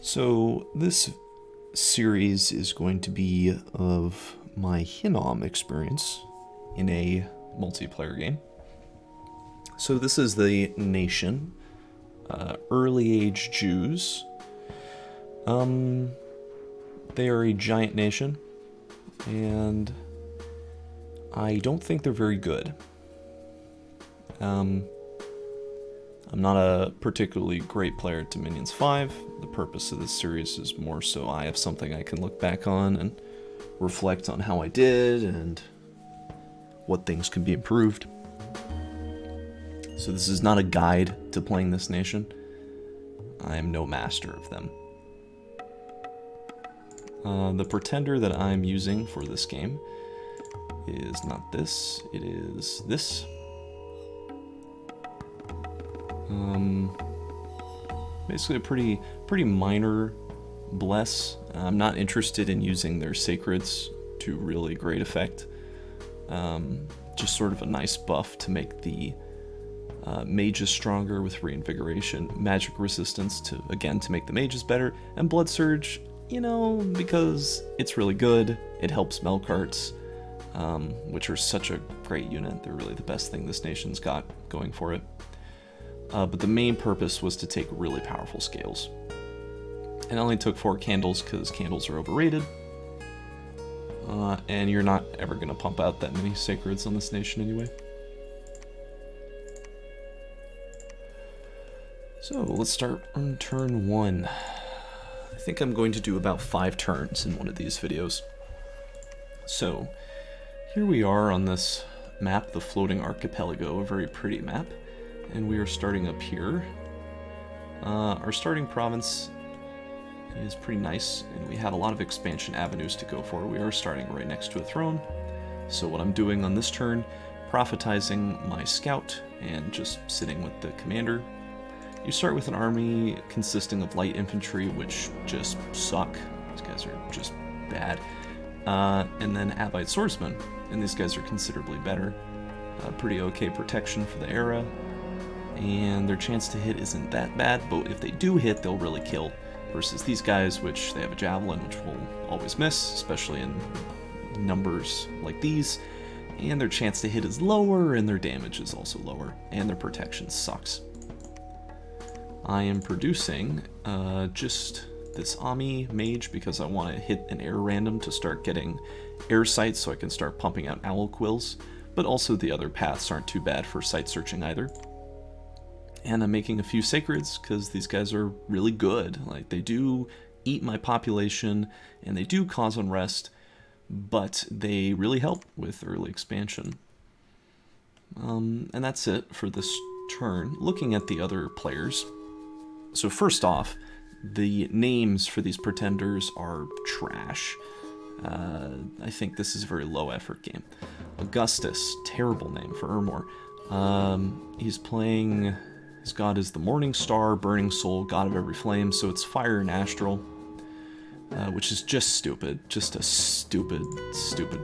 So this series is going to be of my Hinnom experience in a multiplayer game. So this is the nation, early age Jews. They are a giant nation, and I don't think they're very good. I'm not a particularly great player at Dominions 5. The purpose of this series is more so I have something I can look back on and reflect on how I did and what things could be improved. So this is not a guide to playing this nation. I am no master of them. The pretender that I'm using for this game is not this, it is this. Basically a pretty minor bless. I'm not interested in using their sacreds to really great effect. Just sort of a nice buff to make the mages stronger with reinvigoration, magic resistance to make the mages better, and blood surge, because it's really good. It helps Melkarts, which are such a great unit. They're really the best thing this nation's got going for it. But the main purpose was to take really powerful scales. And I only took 4 candles because candles are overrated. And you're not ever going to pump out that many sacreds on this nation anyway. So let's start on turn 1. I think I'm going to do about 5 turns in one of these videos. So here we are on this map, the Floating Archipelago, a very pretty map. And we are starting up here. Our starting province is pretty nice, and we have a lot of expansion avenues to go for. We are starting right next to a throne. So what I'm doing on this turn, prophetizing my scout and just sitting with the commander. You start with an army consisting of light infantry, which just suck. These guys are just bad. And then Avite swordsmen, and these guys are considerably better. Pretty okay protection for the era. And their chance to hit isn't that bad, but if they do hit, they'll really kill. Versus these guys, which they have a javelin, which will always miss, especially in numbers like these. And their chance to hit is lower, and their damage is also lower, and their protection sucks. I am producing just this Ami mage because I want to hit an air random to start getting air sights so I can start pumping out owl quills, but also the other paths aren't too bad for sight searching either. And I'm making a few sacreds because these guys are really good. Like, they do eat my population and they do cause unrest, but they really help with early expansion. And that's it for this turn. Looking at the other players. So first off, the names for these pretenders are trash. I think this is a very low effort game. Augustus, terrible name for Ermor. He's playing... His god is the Morning Star, Burning Soul, God of Every Flame, so it's Fire and Astral, which is just stupid. Just a stupid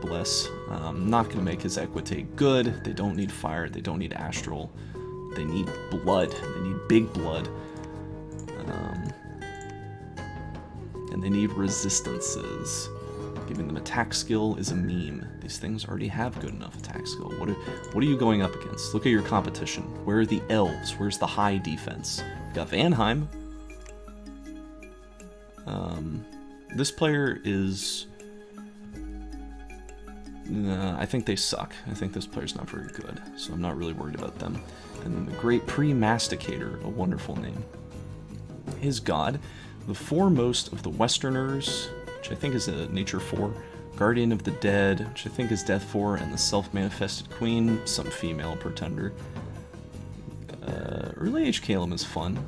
bless. Not going to make his Equite good. They don't need Fire, they don't need Astral. They need blood. They need big blood. And they need resistances. Giving them attack skill is a meme. These things already have good enough attack skill. What are you going up against? Look at your competition. Where are the elves? Where's the high defense? You got Vanheim. This player is... I think they suck. I think this player's not very good, so I'm not really worried about them. And then the Great Pre-Masticator, a wonderful name. His god, the foremost of the Westerners, which I think is a Nature 4, Guardian of the Dead, which I think is Death 4, and the Self-Manifested Queen, some female pretender. Early Age Calum is fun.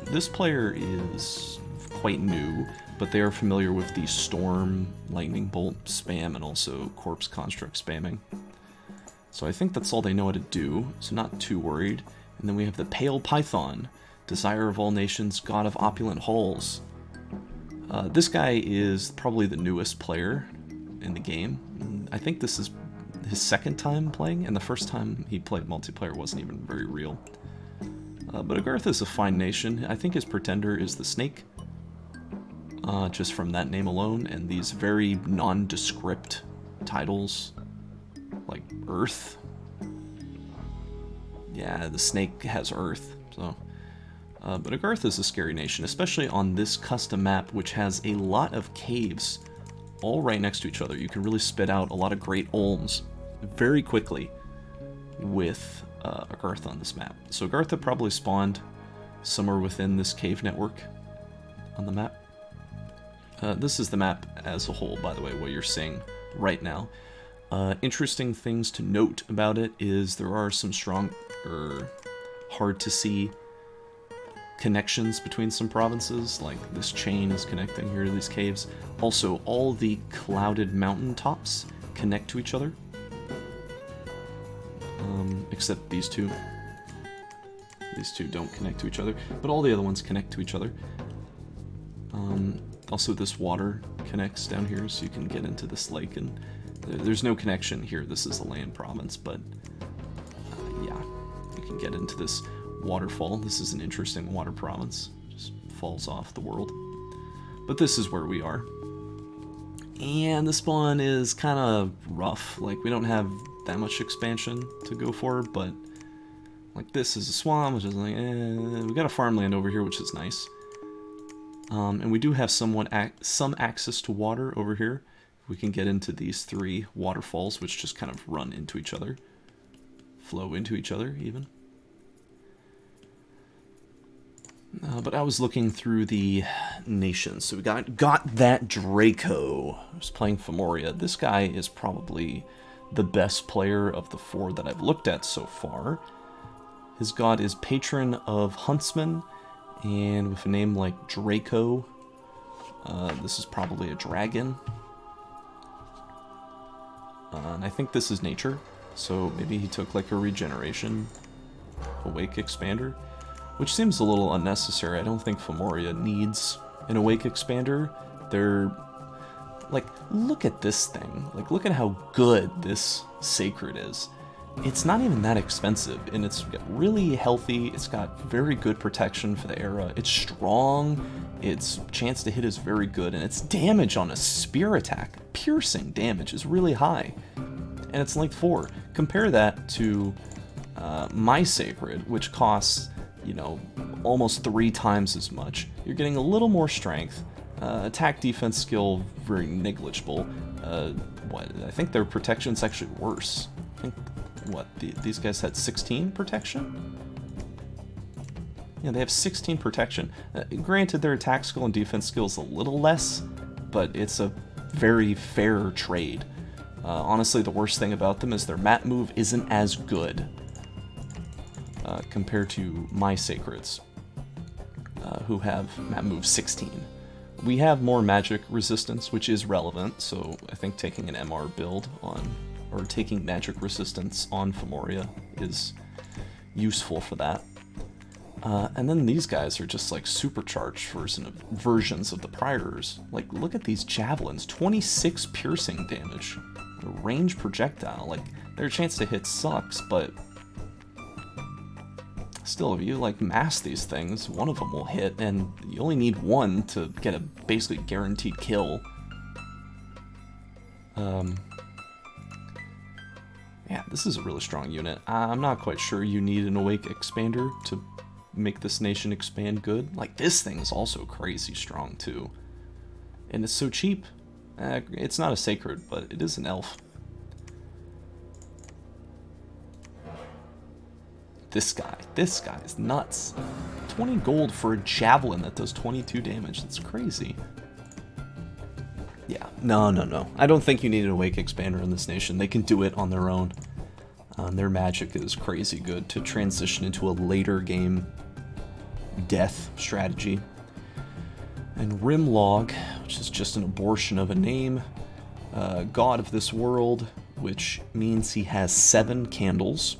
This player is quite new, but they are familiar with the Storm, Lightning Bolt spam, and also Corpse Construct spamming. So I think that's all they know how to do, so not too worried. And then we have the Pale Python, Desire of all nations, God of opulent halls. This guy is probably the newest player in the game. I think this is his second time playing, and the first time he played multiplayer wasn't even very real. But Agartha is a fine nation. I think his pretender is the snake, just from that name alone, and these very nondescript titles, like Earth. Yeah, the snake has Earth, so... but Agartha is a scary nation, especially on this custom map, which has a lot of caves all right next to each other. You can really spit out a lot of great olms very quickly with Agartha on this map. So Agartha probably spawned somewhere within this cave network on the map. This is the map as a whole, by the way, what you're seeing right now. Interesting things to note about it is there are some strong, or hard to see connections between some provinces, like this chain is connecting here to these caves. Also, all the clouded mountain tops connect to each other. Except these two. These two don't connect to each other, but all the other ones connect to each other. Also, this water connects down here, so you can get into this lake, and there's no connection here. This is a land province, but yeah, you can get into this waterfall. This is an interesting water province. Just falls off the world. But this is where we are. And the spawn is kind of rough. Like, we don't have that much expansion to go for, but like this is a swamp, which is like, we got a farmland over here, which is nice. And we do have some access to water over here. We can get into these 3 waterfalls, which just kind of run into each other. Flow into each other, even. But I was looking through the nations. So we got that Draco. I was playing Femoria. This guy is probably the best player of the 4 that I've looked at so far. His god is Patron of Huntsmen, and with a name like Draco, this is probably a dragon. And I think this is nature, so maybe he took like a regeneration awake expander, which seems a little unnecessary. I don't think Femoria needs an awake expander. They're like, look at this thing. Like, look at how good this sacred is. It's not even that expensive, and it's really healthy. It's got very good protection for the era. It's strong. Its chance to hit is very good, and its damage on a spear attack, piercing damage, is really high. And it's length 4. Compare that to my sacred, which costs, you know, almost 3 times as much. You're getting a little more strength. Attack defense skill, very negligible. I think their protection's actually worse. I think, these guys had 16 protection? Yeah, they have 16 protection. Granted, their attack skill and defense skill is a little less, but it's a very fair trade. Honestly, the worst thing about them is their map move isn't as good compared to my sacreds, who have map move 16. We have more magic resistance, which is relevant, so I think taking an MR build on, or taking magic resistance on Femoria is useful for that. And then these guys are just like supercharged versions of the Priors. Like, look at these javelins, 26 piercing damage, a range projectile. Like, their chance to hit sucks, but still, if you like mass these things, one of them will hit, and you only need one to get a basically guaranteed kill. Yeah, this is a really strong unit. I'm not quite sure you need an awake expander to make this nation expand good. Like, this thing is also crazy strong too, and it's so cheap. It's not a sacred, but it is an elf. This guy is nuts. 20 gold for a javelin that does 22 damage. That's crazy. Yeah, no. I don't think you need an awake expander in this nation. They can do it on their own. Their magic is crazy good to transition into a later game death strategy. And Rimlog, which is just an abortion of a name, god of this world, which means he has 7 candles.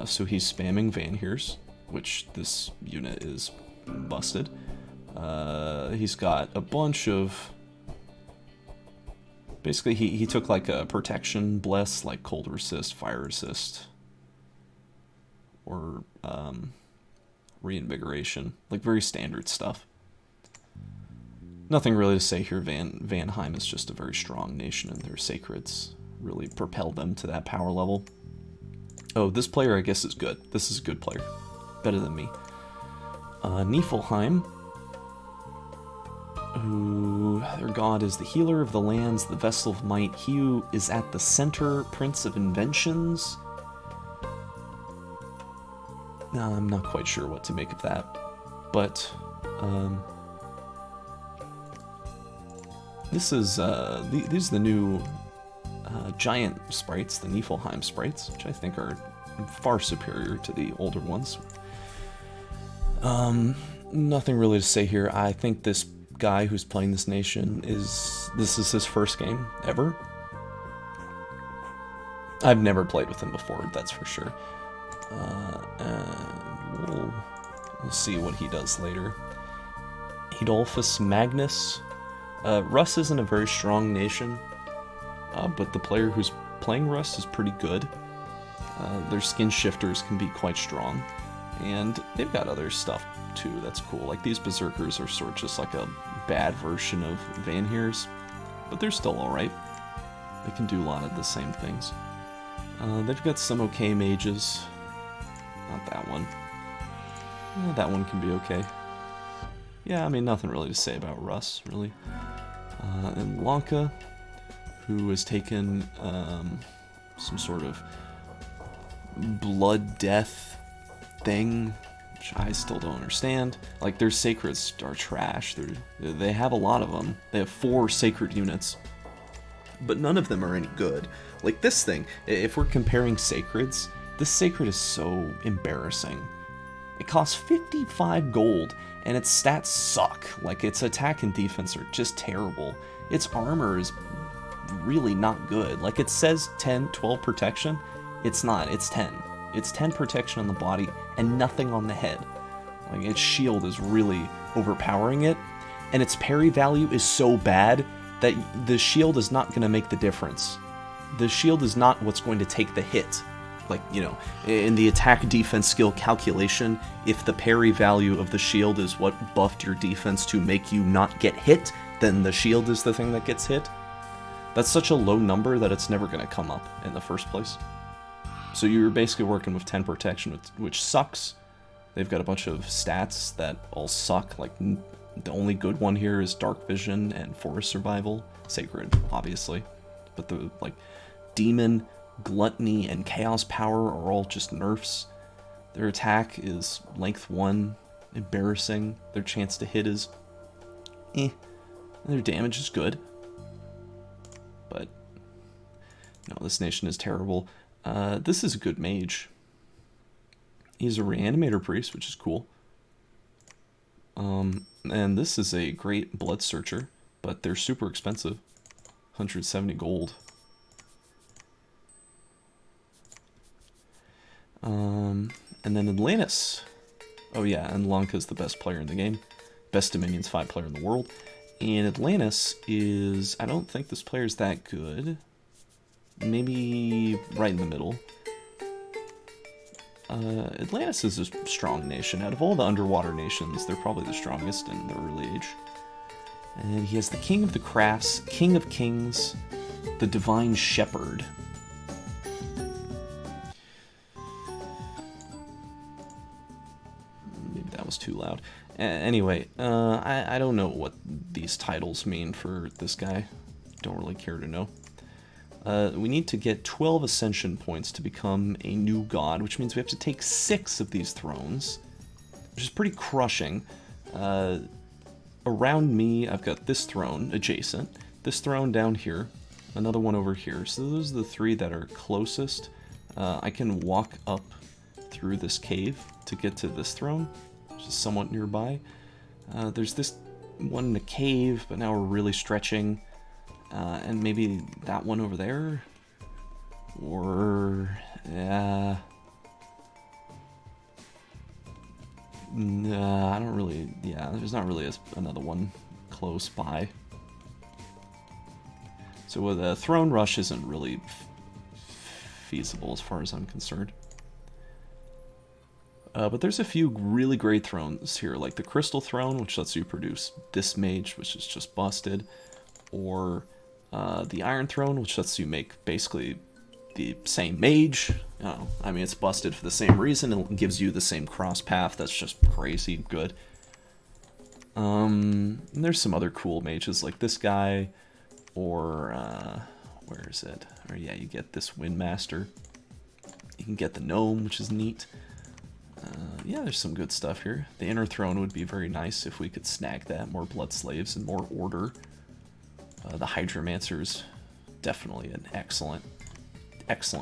So he's spamming Vanheers, which this unit is busted. He's got a bunch of... Basically, he took like a protection bless, like cold resist, fire resist, or reinvigoration. Like, very standard stuff. Nothing really to say here. Vanheim is just a very strong nation, and their sacreds really propelled them to that power level. Oh, this player, I guess, is good. This is a good player. Better than me. Niflheim, who, their god is the healer of the lands, the vessel of might. He who is at the center, prince of inventions. I'm not quite sure what to make of that, but this is these are the new giant sprites, the Niflheim sprites, which I think are far superior to the older ones. Nothing really to say here. I think this guy who's playing this nation this is his first game ever. I've never played with him before, that's for sure. And we'll see what he does later. Adolphus Magnus. Russ isn't a very strong nation, but the player who's playing Russ is pretty good. Their skin shifters can be quite strong, and they've got other stuff too that's cool. Like, these berserkers are sort of just like a bad version of Vanheers, but they're still alright. They can do a lot of the same things. They've got some okay mages. Not that one. That one can be okay. Yeah, I mean, nothing really to say about Russ, really. And Lanka, who has taken some sort of blood death thing, which I still don't understand. Like, their sacreds are trash. They have a lot of them. They have 4 sacred units, but none of them are any good. Like, this thing, if we're comparing sacreds, this sacred is so embarrassing. It costs 55 gold, and its stats suck. Like, its attack and defense are just terrible. Its armor is really not good. Like, it says 10, 12 protection. It's not. It's 10. It's 10 protection on the body and nothing on the head. Like, its shield is really overpowering it, and its parry value is so bad that the shield is not going to make the difference. The shield is not what's going to take the hit. Like, you know, in the attack defense skill calculation, if the parry value of the shield is what buffed your defense to make you not get hit, then the shield is the thing that gets hit. That's such a low number that it's never going to come up in the first place. So you're basically working with 10 protection, which sucks. They've got a bunch of stats that all suck. Like, the only good one here is Dark Vision and Forest Survival. Sacred, obviously. But the, like, Demon, Gluttony, and Chaos Power are all just nerfs. Their attack is length 1, embarrassing. Their chance to hit is eh. And their damage is good. But no, this nation is terrible. This is a good mage. He's a reanimator priest, which is cool. And this is a great blood searcher, but they're super expensive. 170 gold. And then Atlantis. Oh yeah, and Lanka's the best player in the game. Best Dominions 5 player in the world. And Atlantis is, I don't think this player's that good. Maybe right in the middle. Atlantis is a strong nation. Out of all the underwater nations, they're probably the strongest in the early age. And he has the King of the Crafts, King of Kings, the Divine Shepherd. Maybe that was too loud. Anyway, I don't know what these titles mean for this guy. Don't really care to know. We need to get 12 ascension points to become a new god, which means we have to take 6 of these thrones, which is pretty crushing. Around me, I've got this throne adjacent, this throne down here, another one over here. So those are the 3 that are closest. I can walk up through this cave to get to this throne, which is somewhat nearby. There's this one in the cave, but now we're really stretching. And maybe that one over there? Or, yeah. Nah, I don't really, yeah, there's not really another one close by. So the throne rush isn't really feasible as far as I'm concerned. But there's a few really great thrones here, like the Crystal Throne, which lets you produce this mage, which is just busted, or the Iron Throne, which lets you make basically the same mage. I mean, it's busted for the same reason. It gives you the same cross path. That's just crazy good. And there's some other cool mages like this guy, or where is it? Or yeah, you get this Windmaster. You can get the Gnome, which is neat. Yeah, there's some good stuff here. The Inner Throne would be very nice if we could snag that. More Blood Slaves and more Order. The Hydromancer's definitely an excellent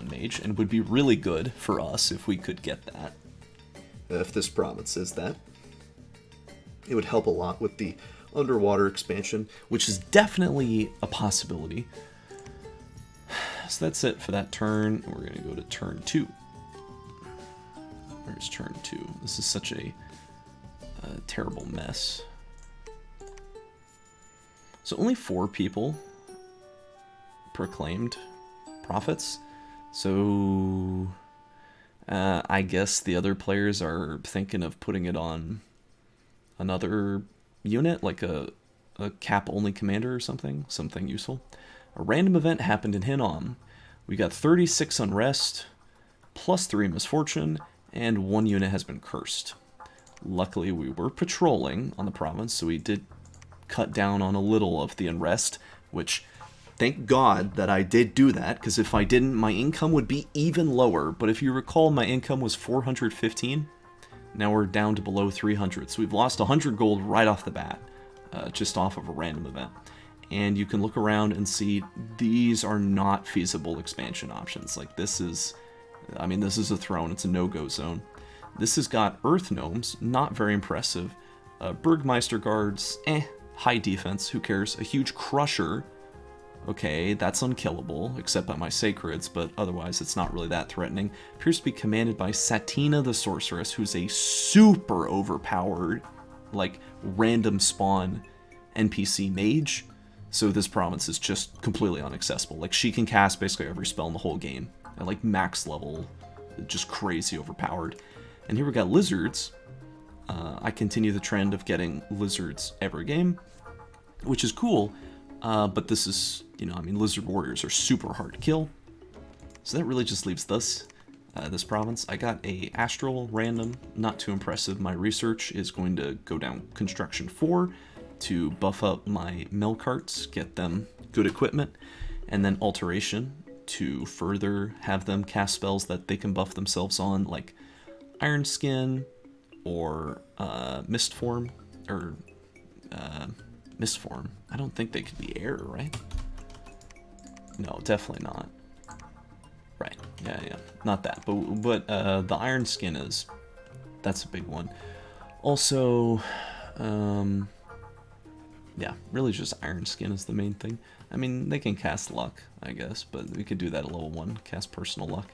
mage, and would be really good for us if we could get that. If this province is that. It would help a lot with the underwater expansion, which is definitely a possibility. So that's it for that turn. We're going to go to turn 2. Where's turn 2? This is such a terrible mess. So only 4 people proclaimed prophets. So I guess the other players are thinking of putting it on another unit, like a cap-only commander or something useful. A random event happened in Hinnom. We got 36 unrest, plus 3 misfortune, and 1 unit has been cursed. Luckily, we were patrolling on the province, so we did cut down on a little of the unrest, which, thank God that I did do that, because if I didn't, my income would be even lower. But if you recall, my income was 415. Now we're down to below 300, so we've lost 100 gold right off the bat, just off of a random event. And you can look around and see these are not feasible expansion options. Like this is a throne, it's a no-go zone. This has got Earth Gnomes, not very impressive. Burgmeister Guards, high defense, who cares? A huge Crusher, okay, that's unkillable, except by my Sacreds, but otherwise it's not really that threatening. Appears to be commanded by Satina the Sorceress, who's a super overpowered, like, random spawn NPC mage. So this province is just completely inaccessible. Like, she can cast basically every spell in the whole game at, like, max level, just crazy overpowered. And here we got Lizards. I continue the trend of getting Lizards every game, which is cool. But this is, Lizard Warriors are super hard to kill. So that really just leaves this province. I got a Astral random, not too impressive. My research is going to go down Construction 4 to buff up my mill carts, get them good equipment, and then Alteration to further have them cast spells that they can buff themselves on, like Iron Skin or Mist Form, or Mist Form. I don't think they could be air, right? No, definitely not. Right, yeah, not that. But the Iron Skin that's a big one. Also, yeah, really just Iron Skin is the main thing. I mean, they can cast Luck, I guess, but we could do that at level 1, cast Personal Luck.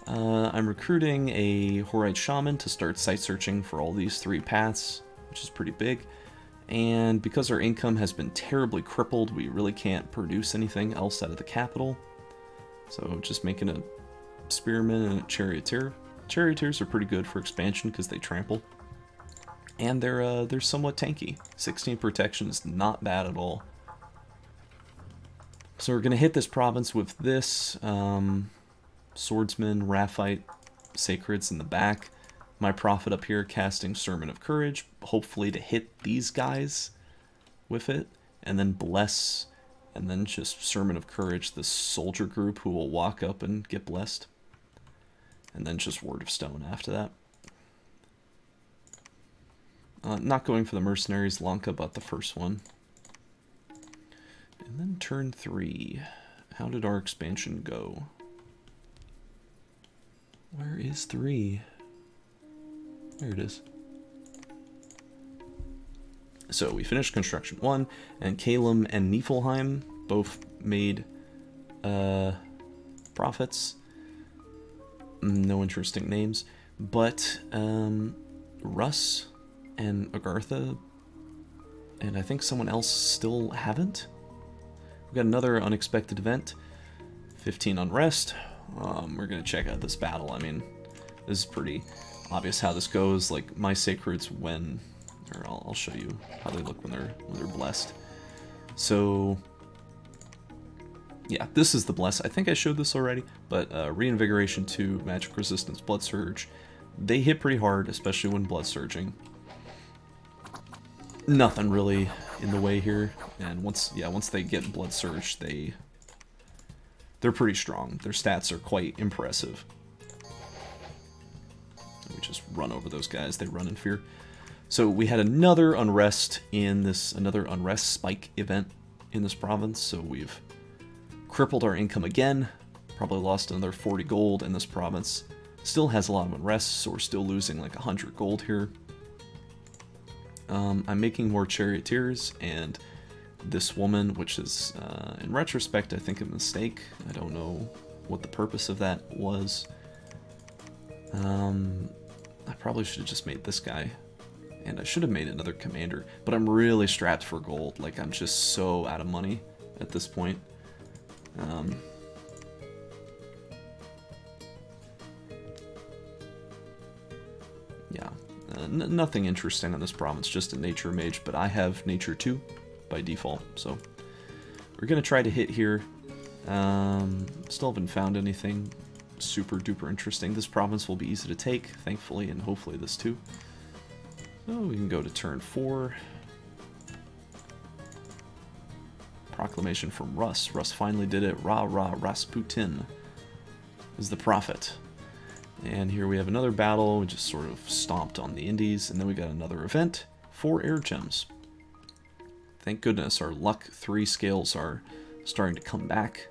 I'm recruiting a Horite Shaman to start site searching for all these 3 paths, which is pretty big. And because our income has been terribly crippled, we really can't produce anything else out of the capital. So just making a Spearman and a Charioteer. Charioteers are pretty good for expansion because they trample. And they're somewhat tanky. 16 protection is not bad at all. So we're going to hit this province with this Swordsman, Raphite, Sacreds in the back. My Prophet up here casting Sermon of Courage, hopefully to hit these guys with it. And then Bless, and then just Sermon of Courage, the soldier group who will walk up and get blessed. And then just Word of Stone after that. Not going for the Mercenaries, Lanka bought the first one. And then turn 3. How did our expansion go? Where is 3? There it is. So we finished Construction 1, and Kalem and Niflheim both made profits. No interesting names. But Russ and Agartha, and I think someone else still haven't. We've got another unexpected event. 15 unrest, We're gonna check out this battle. I mean, this is pretty obvious how this goes. Like, my sacreds when, or I'll show you how they look when they're blessed. So, yeah, this is the bless. I think I showed this already, but Reinvigoration 2, Magic Resistance, Blood Surge, they hit pretty hard, especially when Blood Surging. Nothing really in the way here, and once they get Blood Surge, they're pretty strong. Their stats are quite impressive. We just run over those guys. They run in fear. So we had another unrest spike event in this province. So we've crippled our income again. Probably lost another 40 gold in this province. Still has a lot of unrest, so we're still losing like 100 gold here. I'm making more charioteers, and this woman, which is, in retrospect, I think a mistake. I don't know what the purpose of that was. I probably should have just made this guy, and I should have made another commander, but I'm really strapped for gold. Like, I'm just so out of money at this point. Yeah, nothing interesting on this province, just a nature mage, but I have nature 2 by default, so we're gonna try to hit here. Still haven't found anything super duper interesting. This province will be easy to take, thankfully, and hopefully this too. So we can go to turn 4. Proclamation from Russ. Russ finally did it. Rah rah, Rasputin is the prophet. And here we have another battle. We just sort of stomped on the Indies, and then we got another event. 4 air gems. Thank goodness our luck 3 scales are starting to come back.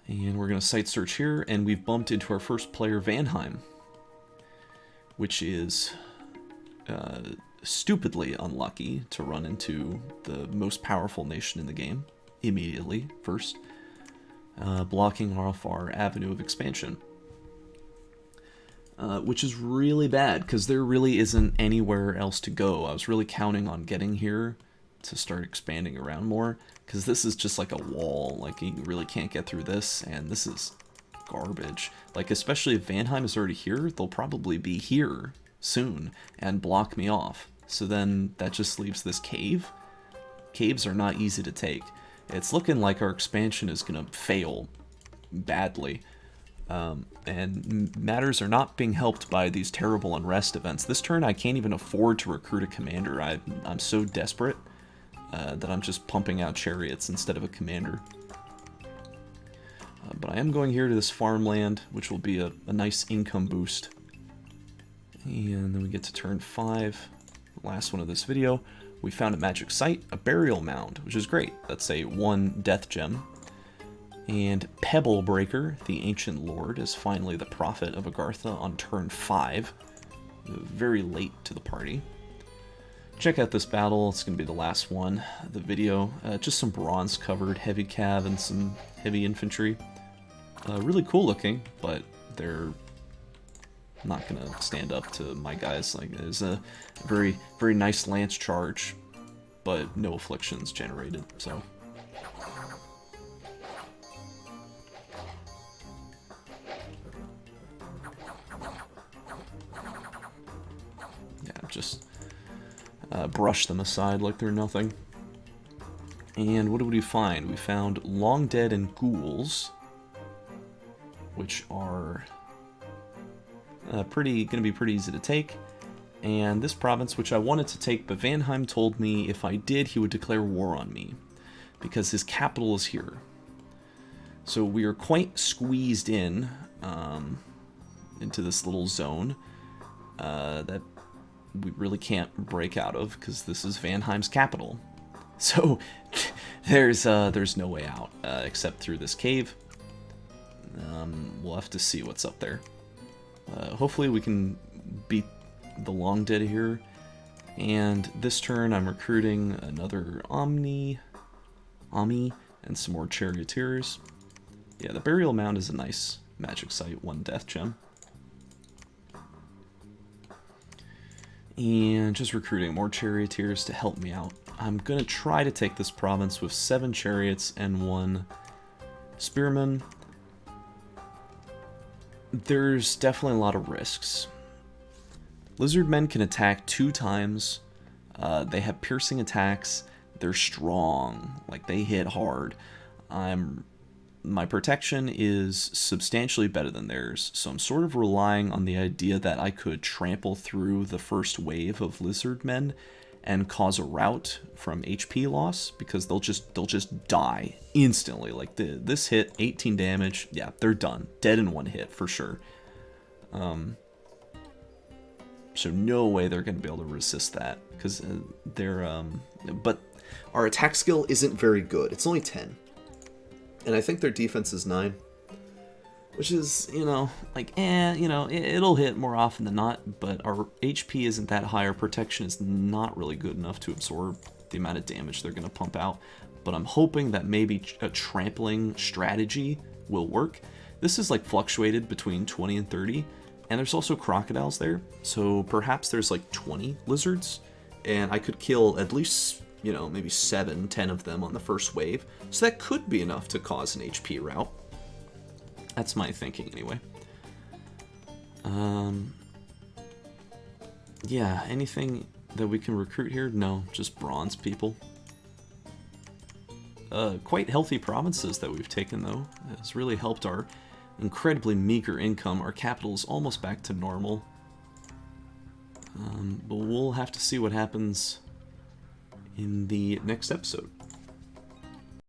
And we're going to site search here, and we've bumped into our first player, Vanheim, which is stupidly unlucky to run into the most powerful nation in the game immediately first, blocking off our avenue of expansion. Which is really bad, because there really isn't anywhere else to go. I was really counting on getting here to start expanding around more, because this is just like a wall. Like, you really can't get through this, and this is garbage. Like, especially if Vanheim is already here, they'll probably be here soon and block me off. So then that just leaves this cave. Caves are not easy to take. It's looking like our expansion is going to fail badly. And matters are not being helped by these terrible unrest events. This turn I can't even afford to recruit a commander. I'm so desperate that I'm just pumping out chariots instead of a commander. But I am going here to this farmland, which will be a nice income boost. And then we get to turn 5, the last one of this video. We found a magic site, a burial mound, which is great. That's a 1 death gem. And Pebble Breaker, the Ancient Lord, is finally the prophet of Agartha on turn 5. Very late to the party. Check out this battle, it's going to be the last one of the video. Just some bronze-covered heavy cav and some heavy infantry. Really cool looking, but they're not going to stand up to my guys. Like, there's a very, very nice lance charge, but no afflictions generated, so... just brush them aside like they're nothing. And what did we find? We found Long Dead and Ghouls, which are gonna be pretty easy to take. And this province, which I wanted to take, but Vanheim told me if I did, he would declare war on me, because his capital is here. So we are quite squeezed in into this little zone that we really can't break out of, because this is Vanheim's capital. So there's no way out except through this cave. We'll have to see what's up there. Hopefully we can beat the Long Dead here. And this turn I'm recruiting another Ami, and some more Charioteers. Yeah, the Burial Mound is a nice magic site, 1 death gem. And just recruiting more Charioteers to help me out. I'm going to try to take this province with 7 chariots and 1 Spearmen, there's definitely a lot of risks. Lizardmen can attack 2 times. They have piercing attacks. They're strong. Like, they hit hard. My protection is substantially better than theirs, so I'm sort of relying on the idea that I could trample through the first wave of lizardmen and cause a rout from HP loss, because they'll just die instantly. Like, this hit, 18 damage, yeah, they're done. Dead in 1 hit, for sure. So no way they're going to be able to resist that, because but our attack skill isn't very good. It's only 10. And I think their defense is 9. Which is, like, it'll hit more often than not, but our HP isn't that high. Our protection is not really good enough to absorb the amount of damage they're going to pump out. But I'm hoping that maybe a trampling strategy will work. This is, like, fluctuated between 20 and 30, and there's also crocodiles there. So perhaps there's, like, 20 lizards, and I could kill at least, maybe 7, 10 of them on the first wave. So that could be enough to cause an HP rout. That's my thinking, anyway. Yeah, anything that we can recruit here? No, just bronze people. Quite healthy provinces that we've taken, though. It's really helped our incredibly meager income. Our capital is almost back to normal. But we'll have to see what happens in the next episode.